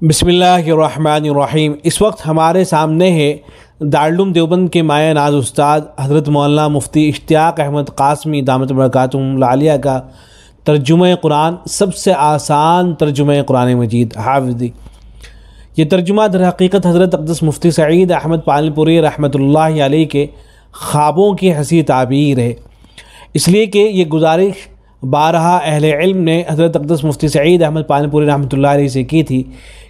بسم اللہ الرحمن الرحیم۔ اس وقت ہمارے سامنے ہے دارالعلوم دیوبند کے مایہ ناز استاد حضرت مولانا مفتی اشتیاق احمد قاسمی دامت برکاتہم العالیہ کا ترجمہ قرآن، سب سے آسان ترجمہ قرآن مجید حافظی۔ یہ ترجمہ در حقیقت حضرت اقدس مفتی سعید احمد پالن پوری رحمۃ اللہ علیہ کے خوابوں کی حسین تعبیر ہے، اس لیے کہ یہ گزارش بارہا اہل علم نے حضرت اقدس مفتی سعید احمد پالن پوری رحمۃ اللہ علیہ سے کی تھی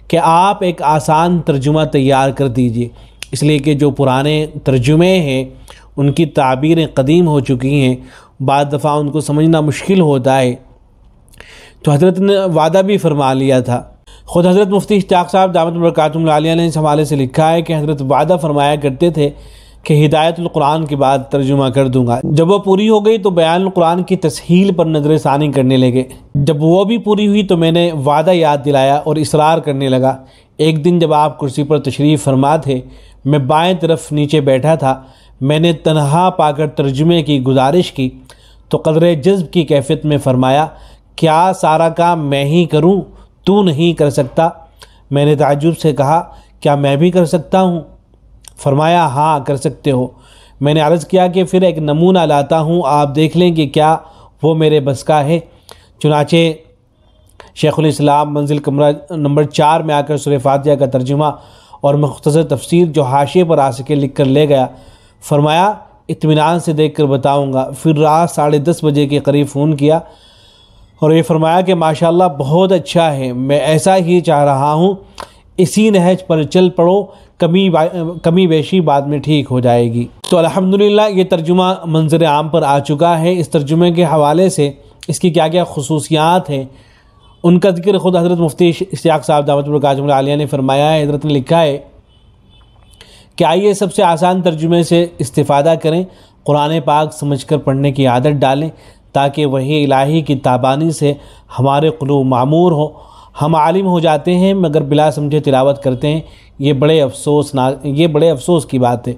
کہ آپ ایک آسان ترجمہ تیار کر دیجئے، اس لیے کہ جو پرانے ترجمے ہیں ان کی تعبیریں قدیم ہو چکی ہیں، بعض دفعہ ان کو سمجھنا مشکل ہوتا ہے، تو حضرت نے وعدہ بھی فرما لیا تھا۔ خود حضرت مفتی اشتیاق صاحب دامت برکاتہم العالیہ نے اس حوالے سے لکھا ہے کہ حضرت وعدہ فرمایا کرتے تھے کہ ہدایت القرآن کے بعد ترجمہ کر دوں گا۔ جب وہ پوری ہو گئی تو بیان القرآن کی تسہیل پر نظر ثانی کرنے لگے۔ جب وہ بھی پوری ہوئی تو میں نے وعدہ یاد دلایا اور اصرار کرنے لگا۔ ایک دن جب آپ کرسی پر تشریف فرما تھے، میں بائیں طرف نیچے بیٹھا تھا، میں نے تنہا پا کر ترجمے کی گزارش کی تو قدر جذب کی کیفیت میں فرمایا، کیا سارا کام میں ہی کروں، تو نہیں کر سکتا؟ میں نے تعجب سے کہا، کیا میں بھی کر سکتا ہوں؟ فرمایا، ہاں کر سکتے ہو۔ میں نے عرض کیا کہ پھر ایک نمونہ لاتا ہوں، آپ دیکھ لیں کہ کیا وہ میرے بس کا ہے۔ چنانچہ شیخ الاسلام منزل کمرہ نمبر 4 میں آ کر سورہ فاتحہ کا ترجمہ اور مختصر تفسیر جو حاشیے پر آ سکے لکھ کر لے گیا۔ فرمایا، اطمینان سے دیکھ کر بتاؤں گا۔ پھر رات 10:30 بجے کے قریب فون کیا اور یہ فرمایا کہ ماشاءاللہ بہت اچھا ہے، میں ایسا ہی چاہ رہا ہوں، اسی نہج پر چل پڑو، کمی بیشی بعد میں ٹھیک ہو جائے گی۔ تو الحمدللہ یہ ترجمہ منظر عام پر آ چکا ہے۔ اس ترجمے کے حوالے سے اس کی کیا کیا خصوصیات ہیں ان کا ذکر خود حضرت مفتی اشتیاق صاحب دامت برکاتہم العالیہ نے فرمایا ہے۔ حضرت نے لکھا ہے کہ آئیے سب سے آسان ترجمے سے استفادہ کریں، قرآن پاک سمجھ کر پڑھنے کی عادت ڈالیں تاکہ وحی الہی کی تابانی سے ہمارے قلوب معمور ہو۔ ہم عالم ہو جاتے ہیں مگر بلا سمجھے تلاوت کرتے ہیں، یہ بڑے افسوس کی بات ہے۔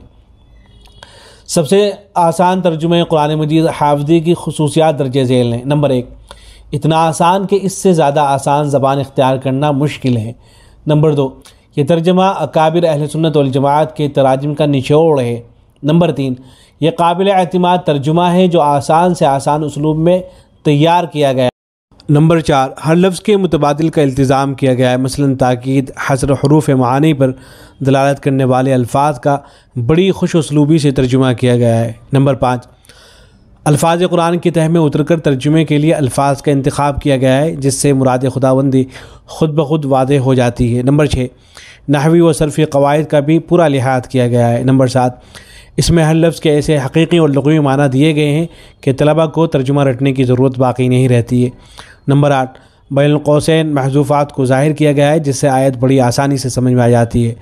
سب سے آسان ترجمہ قرآن مجید حافظی کی خصوصیات درج ذیل ہیں۔ نمبر 1، اتنا آسان کہ اس سے زیادہ آسان زبان اختیار کرنا مشکل ہے۔ نمبر 2، یہ ترجمہ اکابر اہل سنت والجماعت کے تراجم کا نچوڑ ہے۔ نمبر 3، یہ قابل اعتماد ترجمہ ہے جو آسان سے آسان اسلوب میں تیار کیا گیا ہے۔ نمبر 4، ہر لفظ کے متبادل کا التزام کیا گیا ہے، مثلا تاکید، حصر حروف معانی پر دلالت کرنے والے الفاظ کا بڑی خوش اسلوبی سے ترجمہ کیا گیا ہے۔ نمبر 5، الفاظ قرآن کی تہ میں اتر کر ترجمے کے لیے الفاظ کا انتخاب کیا گیا ہے جس سے مراد خداوندی خود بخود واضح ہو جاتی ہے۔ نمبر 6، نحوی و صرفی قواعد کا بھی پورا لحاظ کیا گیا ہے۔ نمبر 7، اس میں ہر لفظ کے ایسے حقیقی اور لغوی معنی دیے گئے ہیں کہ طلبہ کو ترجمہ رٹنے کی ضرورت باقی نہیں رہتی ہے۔ نمبر 8، بین القوسین محذوفات کو ظاہر کیا گیا ہے جس سے آیت بڑی آسانی سے سمجھ میں آ جاتی ہے۔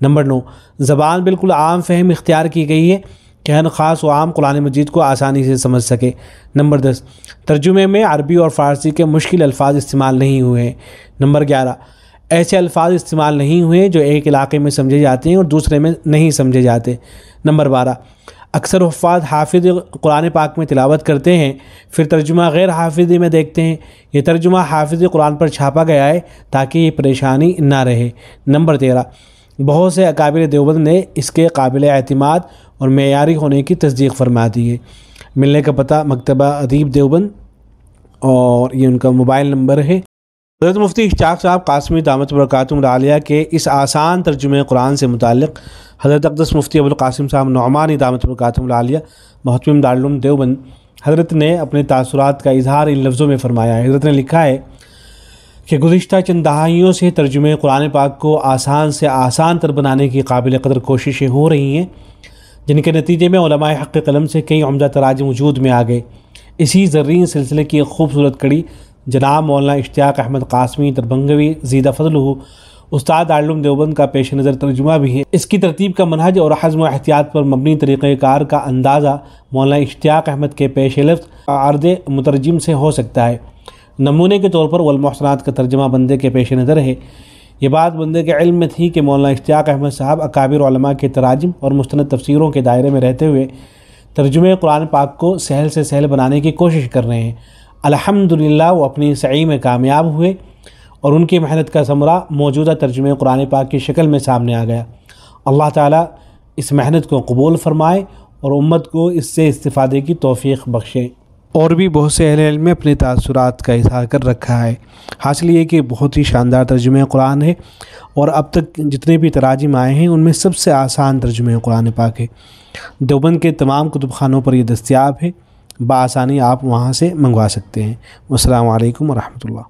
نمبر 9، زبان بالکل عام فہم اختیار کی گئی ہے کہ ہر خاص و عام قرآن مجید کو آسانی سے سمجھ سکے۔ نمبر 10، ترجمے میں عربی اور فارسی کے مشکل الفاظ استعمال نہیں ہوئے ہیں۔ نمبر 11، ایسے الفاظ استعمال نہیں ہوئے جو ایک علاقے میں سمجھے جاتے ہیں اور دوسرے میں نہیں سمجھے جاتے۔ نمبر 12، اکثر حفاظ حافظ قرآن پاک میں تلاوت کرتے ہیں پھر ترجمہ غیر حافظی میں دیکھتے ہیں، یہ ترجمہ حافظ قرآن پر چھاپا گیا ہے تاکہ یہ پریشانی نہ رہے۔ نمبر 13، بہت سے اکابر دیوبند نے اس کے قابل اعتماد اور معیاری ہونے کی تصدیق فرما دی ہے۔ ملنے کا پتہ مکتبہ ادیب دیوبند اور یہ ان کا موبائل نمبر ہے۔ حضرت مفتی اشتیاق صاحب قاسمی دامت برکاتہم العالیہ کے اس آسان ترجمہ قرآن سے متعلق حضرت اقدس مفتی ابوالقاسم صاحب نعمانی دامت برکاتہم العالیہ محتمم دارالعلوم دیوبند حضرت نے اپنے تاثرات کا اظہار ان لفظوں میں فرمایا ہے۔ حضرت نے لکھا ہے کہ گزشتہ چند دہائیوں سے ترجمہ قرآن پاک کو آسان سے آسان تر بنانے کی قابل قدر کوششیں ہو رہی ہیں جن کے نتیجے میں علماء حق قلم سے کئی عمدہ تراجم وجود میں آ گئے۔ اسی زرعی سلسلے کی ایک خوبصورت کڑی جناب مولانا اشتیاق احمد قاسمی دربھنگوی زیدہ فضلہ استاد دارالعلوم دیوبند کا پیش نظر ترجمہ بھی ہے۔ اس کی ترتیب کا منہج اور حزم و احتیاط پر مبنی طریقہ کار کا اندازہ مولانا اشتیاق احمد کے پیش لفظ عرض مترجم سے ہو سکتا ہے۔ نمونے کے طور پر والمحسنات کا ترجمہ بندے کے پیش نظر ہے۔ یہ بات بندے کے علم میں تھی کہ مولانا اشتیاق احمد صاحب اکابر علماء کے تراجم اور مستند تفسیروں کے دائرے میں رہتے ہوئے ترجمہ قرآن پاک کو سہل سے سہل بنانے کی کوشش کر رہے ہیں۔ الحمدللہ وہ اپنی سعی میں کامیاب ہوئے اور ان کی محنت کا ثمرہ موجودہ ترجمہ قرآن پاک کی شکل میں سامنے آ گیا۔ اللہ تعالیٰ اس محنت کو قبول فرمائے اور امت کو اس سے استفادے کی توفیق بخشے۔ اور بھی بہت سے اہل علم نے اپنے تاثرات کا اظہار کر رکھا ہے۔ حاصل یہ کہ بہت ہی شاندار ترجمہ قرآن ہے، اور اب تک جتنے بھی تراجم آئے ہیں ان میں سب سے آسان ترجمہ قرآن پاک ہے۔ دیوبند کے تمام کتب خانوں پر یہ دستیاب ہے، بآسانی آپ وہاں سے منگوا سکتے ہیں۔ والسلام علیکم ورحمۃ اللہ۔